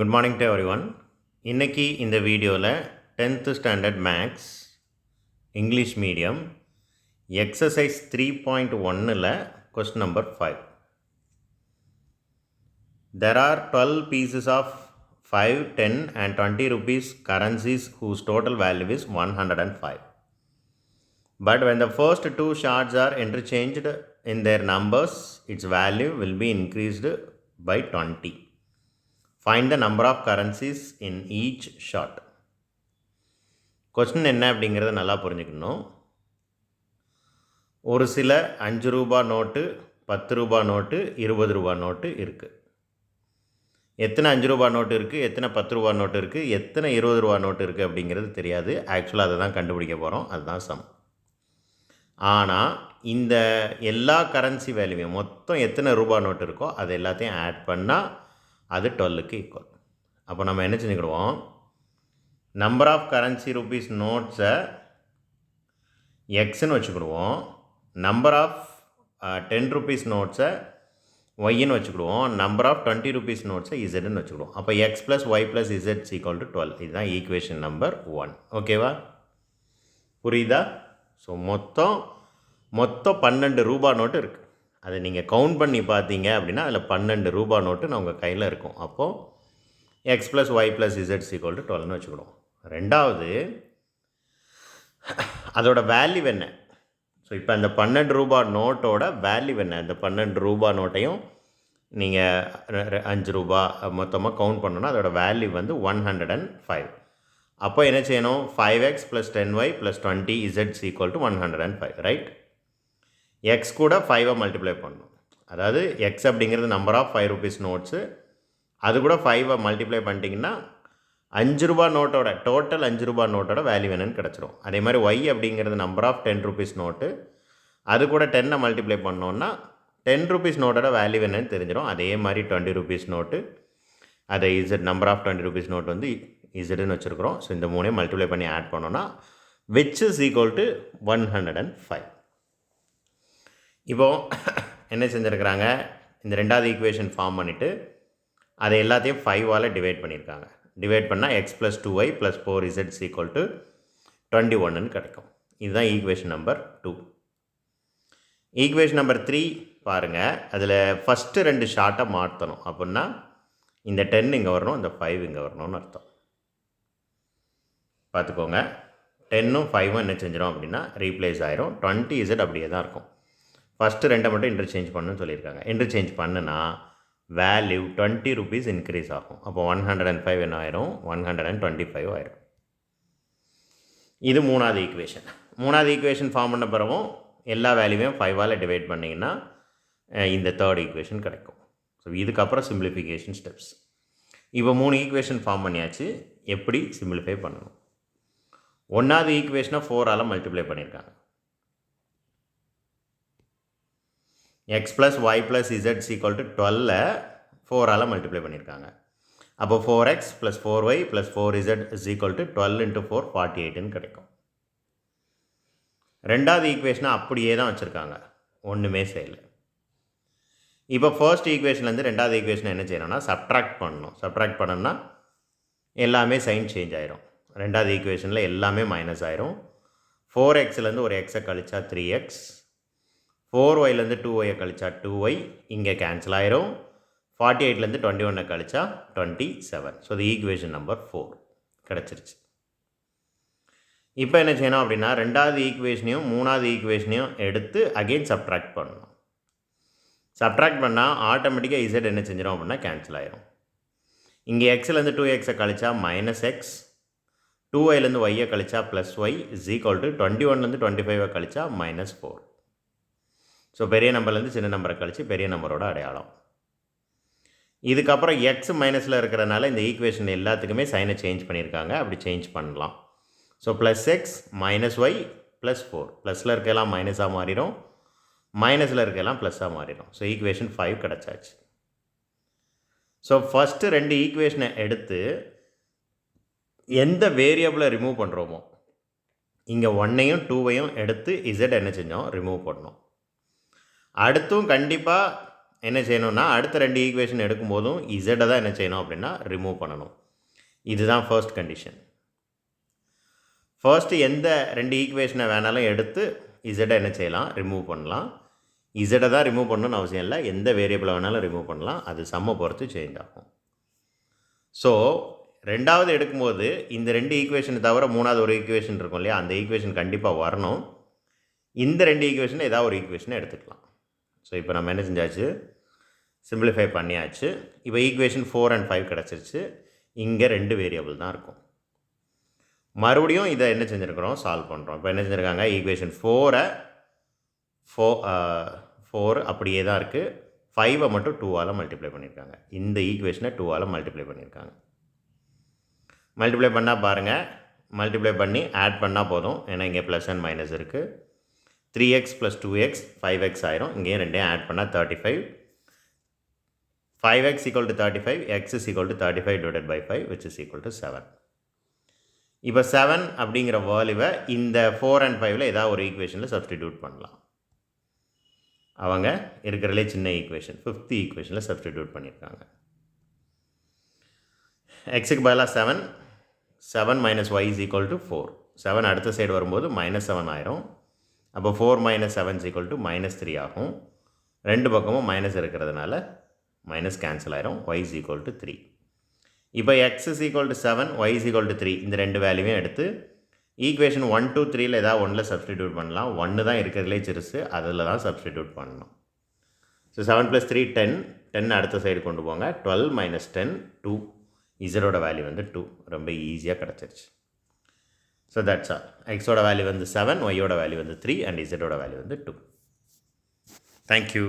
Good morning to everyone. இன்றைக்கி இந்த வீடியோவில் 10th standard maths English medium exercise 3.1ல் question number 5. There are 12 pieces of 5, 10 and 20 rupees currencies whose total value is 105. But when the first two shards are interchanged in their numbers, its value will be increased by 20. Find the number of currencies in each shot. Question என்ன அப்படிங்கிறத நல்லா புரிஞ்சுக்கணும். ஒரு சில 5 ரூபா note, 10 ரூபா note, 20 ரூபா note இருக்குது. எத்தனை 5 ரூபா நோட்டு இருக்குது, எத்தனை 10 ரூபா நோட்டு இருக்குது, எத்தனை 20 ரூபா நோட்டு இருக்குது அப்படிங்கிறது தெரியாது. ஆக்சுவலாக அதை தான் கண்டுபிடிக்க போகிறோம். அதுதான் சம். ஆனால் இந்த எல்லா கரன்சி வேல்யூவையும் மொத்தம் எத்தனை ரூபா நோட்டு இருக்கோ அது எல்லாத்தையும் ஆட் பண்ணால் அது 12க்கு ஈக்குவல். அப்போ நம்ம என்ன செஞ்சுக்கிடுவோம், நம்பர் ஆஃப் கரன்சி ருபீஸ் நோட்ஸை எக்ஸ்ன்னு வச்சுக்கிடுவோம், நம்பர் ஆஃப் 10 ருபீஸ் நோட்ஸை ஒய்ன்னு வச்சுக்கிடுவோம், நம்பர் ஆஃப் 20 ருபீஸ் நோட்ஸை இசட்னு வச்சுக்கிடுவோம். அப்போ x plus y plus z equal to 12. இதுதான் ஈக்குவேஷன் நம்பர் 1. ஓகேவா, புரியுதா? ஸோ மொத்தம் 12 ரூபா நோட்டு இருக்குது. அதை நீங்கள் கவுண்ட் பண்ணி பார்த்தீங்க அப்படின்னா அதில் 12 ரூபா நோட்டு நான் உங்கள் கையில் இருக்கும். அப்போது x plus y plus z equal to 12ன்னு வச்சுக்கிடுவோம். ரெண்டாவது, அதோட வேல்யூ என்ன? ஸோ இப்போ அந்த 12 ரூபா நோட்டோட வேல்யூ என்ன? அந்த 12 ரூபா நோட்டையும் நீங்கள் 5 ரூபா மொத்தமாக கவுண்ட் பண்ணோன்னா அதோட வேல்யூ வந்து 105. அப்போ என்ன செய்யணும், 5x plus 10y plus 20z equal to 105, right? X கூட 5 மல்டிப்ளை பண்ணணும். அதாவது எக்ஸ் அப்படிங்கிறது நம்பர் ஆஃப் 5 ருபீஸ் நோட்ஸு, அது கூட 5 மல்டிப்ளை பண்ணிட்டீங்கன்னா 5 ரூபா நோட்டோட டோட்டல் 5 ரூபா நோட்டோட வேல்யூ என்னன்னு கிடச்சிரும். அதே மாதிரி ஒய் அப்படிங்கிறது நம்பர் ஆஃப் 10 ருபீஸ் நோட்டு, அது கூட 10 மல்டிப்ளை பண்ணோன்னா 10 ருபீஸ் நோட்டோட வேல்யூ என்னன்னு தெரிஞ்சிடும். அதே மாதிரி 20 ருபீஸ் நோட்டு, அதை Z number of 20 rupees note வந்து இசட்னு வச்சுருக்கிறோம். ஸோ இந்த மூணையும் மல்டிப்ளை பண்ணி ஆட் பண்ணோன்னா விச் இஸ் ஈக்குவல் டு 105. இப்போது என்ன செஞ்சுருக்கிறாங்க, இந்த ரெண்டாவது ஈக்குவேஷன் ஃபார்ம் பண்ணிவிட்டு அதை எல்லாத்தையும் 5ஆல் டிவைட் பண்ணியிருக்காங்க. டிவைட் பண்ணால் x plus 2y plus 4z equal to 21ன்னு கிடைக்கும். இதுதான் ஈக்குவேஷன் நம்பர் 2. ஈக்குவேஷன் நம்பர் 3 பாருங்கள், அதில் ஃபஸ்ட்டு 2 ஷார்ட்டை மாற்றணும். அப்படின்னா இந்த 10 இங்கே வரணும், இந்த 5 இங்கே வரணும்னு அர்த்தம். பார்த்துக்கோங்க, 10ம் 5ம் என்ன செஞ்சிடும் அப்படின்னா ரீப்ளேஸ் ஆயிரும். 20z அப்படியே தான் இருக்கும். ஃபஸ்ட்டு 2 மட்டும் இன்டர்சேஞ்ச் பண்ணுன்னு சொல்லியிருக்காங்க. இன்டர்சேஞ்ச் பண்ணுனா வேல்யூ 20 ருபீஸ் இன்க்ரீஸ் ஆகும். அப்போ 105 என்ன ஆயிரும், 125 ஆயிரும். இது மூணாவது ஈக்குவேஷன். மூணாவது ஈக்குவேஷன் ஃபார்ம் பண்ண பிறகும் எல்லா வேல்யூவையும் 5ஆல் டிவைட் பண்ணிங்கன்னா இந்த தேர்ட் ஈக்குவேஷன் கிடைக்கும். ஸோ இதுக்கப்புறம் சிம்பிளிஃபிகேஷன் ஸ்டெப்ஸ். இப்போ 3 ஈக்குவேஷன் ஃபார்ம் பண்ணியாச்சு. எப்படி சிம்பிளிஃபை பண்ணணும்? ஒன்றாவது ஈக்குவேஷனை 4ஆல் மல்டிப்ளை பண்ணியிருக்காங்க. X plus y plus z equal to 12 4ஆல் மல்டிப்ளை பண்ணியிருக்காங்க. அப்போ 4x plus 4y plus 4z equal to 12 × 4 48ன்னு கிடைக்கும். ரெண்டாவது ஈக்குவேஷனை அப்படியே தான் வச்சுருக்காங்க, ஒன்றுமே செய்யலை. இப்போ ஃபர்ஸ்ட் ஈக்குவேஷன்லேருந்து ரெண்டாவது ஈக்குவேஷனை என்ன செய்யணும்னா சப்ட்ராக்ட் பண்ணணும். சப்ட்ராக்ட் பண்ணணும்னா எல்லாமே சைன் சேஞ்ச் ஆயிரும். ரெண்டாவது ஈக்குவேஷனில் எல்லாமே மைனஸ் ஆயிரும். 4xலேருந்து ஒரு எக்ஸை கழிச்சா 3x, 4yலேருந்து 2y கழிச்சா 2y, இங்கே கேன்சல் ஆயிரும். 48லேருந்து 21 கழிச்சா 27. ஸோ இது ஈக்குவேஷன் நம்பர் 4 கிடச்சிருச்சு. இப்போ என்ன செய்யணும் அப்படின்னா ரெண்டாவது ஈக்குவேஷனையும் மூணாவது ஈக்குவேஷனையும் எடுத்து அகெயின் சப்ட்ராக்ட் பண்ணணும். சப்ட்ராக்ட் பண்ணால் ஆட்டோமேட்டிக்காக இசட் என்ன செஞ்சிடும் அப்படின்னா கேன்சல் ஆயிரும். இங்கே எக்ஸ்லேருந்து 2xை கழிச்சா -x, 2yலேருந்து ஒய்யை கழிச்சா +y இஸ் ஈக்குவல் டு 21லேருந்து 25 கழிச்சா -4. ஸோ பெரிய நம்பர்லேருந்து சின்ன நம்பரை கழித்து பெரிய நம்பரோட அடையாளம். இதுக்கப்புறம் எக்ஸ் மைனஸில் இருக்கிறனால இந்த ஈக்குவேஷன் எல்லாத்துக்குமே சைனை சேஞ்ச் பண்ணியிருக்காங்க. அப்படி சேஞ்ச் பண்ணலாம். ஸோ +x -y +4, ப்ளஸில் இருக்கலாம் மைனஸாக மாறிடும், மைனஸில் இருக்கலாம் ப்ளஸ்ஸாக மாறிடும். So equation 5 கிடச்சாச்சு. ஸோ ஃபஸ்ட்டு 2 ஈக்குவேஷனை எடுத்து எந்த வேரியபிளை ரிமூவ் பண்ணுறோமோ, இங்கே 1ஐயும் 2ஐயும் எடுத்து இசட் என்ன செஞ்சோம் ரிமூவ் பண்ணோம். அடுத்தும் கண்டிப்பாக என்ன செய்யணும்னா அடுத்த 2 ஈக்குவேஷன் எடுக்கும்போதும் இசட்டை தான் என்ன செய்யணும் அப்படின்னா ரிமூவ் பண்ணணும். இதுதான் ஃபர்ஸ்ட் கண்டிஷன். ஃபர்ஸ்ட்டு எந்த 2 ஈக்குவேஷனை வேணாலும் எடுத்து இசட்டை என்ன செய்யலாம், ரிமூவ் பண்ணலாம். இசட்டை தான் ரிமூவ் பண்ணணும்னு அவசியம் இல்லை, எந்த வேரியபிளை வேணாலும் ரிமூவ் பண்ணலாம். அது சம்மை பொறுத்து சேஞ்ச் ஆகும். ஸோ ரெண்டாவது எடுக்கும்போது இந்த 2 ஈக்குவேஷனை தவிர 3வது ஒரு ஈக்குவேஷன் இருக்கும் இல்லையா, அந்த ஈக்குவேஷன் கண்டிப்பாக வரணும். இந்த 2 ஈக்குவேஷனை ஏதாவது ஒரு ஈக்குவேஷனை எடுத்துக்கலாம். ஸோ இப்போ நம்ம என்ன செஞ்சாச்சு, சிம்பிளிஃபை பண்ணியாச்சு. இப்போ ஈக்குவேஷன் 4 and 5 கிடச்சிருச்சு. இங்கே 2 வேரியபிள் தான் இருக்கும். மறுபடியும் இதை என்ன செஞ்சுருக்கிறோம், சால்வ் பண்ணுறோம். இப்போ என்ன செஞ்சுருக்காங்க, ஈக்குவேஷன் 4 அப்படியே தான் இருக்குது. 5 மட்டும் 2ஆல் மல்டிப்ளை பண்ணியிருக்காங்க. இந்த ஈக்குவேஷனை 2ஆல் மல்டிப்ளை பண்ணியிருக்காங்க. மல்டிப்ளை பண்ணால் பாருங்கள், மல்டிப்ளை பண்ணி ஆட் பண்ணால் போதும். ஏன்னா இங்கே ப்ளஸ் அண்ட் மைனஸ் இருக்குது. 3x + 2x 5x ஆயிரும். இங்கேயும் ரெண்டையும் ஆட் பண்ணால் 35. 5x = 35, x = 35 divided by 5 which is equal to 7. இப்போ 7 அப்படிங்கிற வேல்யூவை இந்த 4 and 5ல் ஏதாவது ஒரு ஈக்குவேஷனில் சப்ஸ்டிடியூட் பண்ணலாம். அவங்க இருக்கிறதுலே சின்ன ஈக்குவேஷன் 5th ஈக்குவேஷனில் சப்ஸ்டிடியூட் பண்ணியிருக்காங்க. எக்ஸுக்கு பதிலாக 7 - y = 4. 7 அடுத்த சைடு வரும்போது -7 ஆயிரும். அப்போ 4 - 7 = -3 ஆகும். ரெண்டு பக்கமும் மைனஸ் இருக்கிறதுனால மைனஸ் கேன்சல் ஆயிரும். y = 3. இப்போ x = 7, y = 3 இந்த ரெண்டு வேல்யூவையும் எடுத்து ஈக்குவேஷன் 1, 2, 3ல் ஏதாவது ஒன்றில் சப்ஸ்டிடியூட் பண்ணலாம். 1 தான் இருக்கிறதுலே சிறுசு, அதில் தான் சப்ஸ்டிடியூட் பண்ணணும். ஸோ 7 + 3 10. 10 அடுத்த சைடு கொண்டு போங்க. 12 - 10 2. இசரோட வேல்யூ வந்து 2. ரொம்ப ஈஸியாக கிடச்சிருச்சு. So that's all. எக்ஸோட வேல்யூ வந்து 7, ஒய்யோட வேல்யூ வந்து 3 அண்ட் இசட்டோட வேல்யூ வந்து 2. தேங்க்யூ.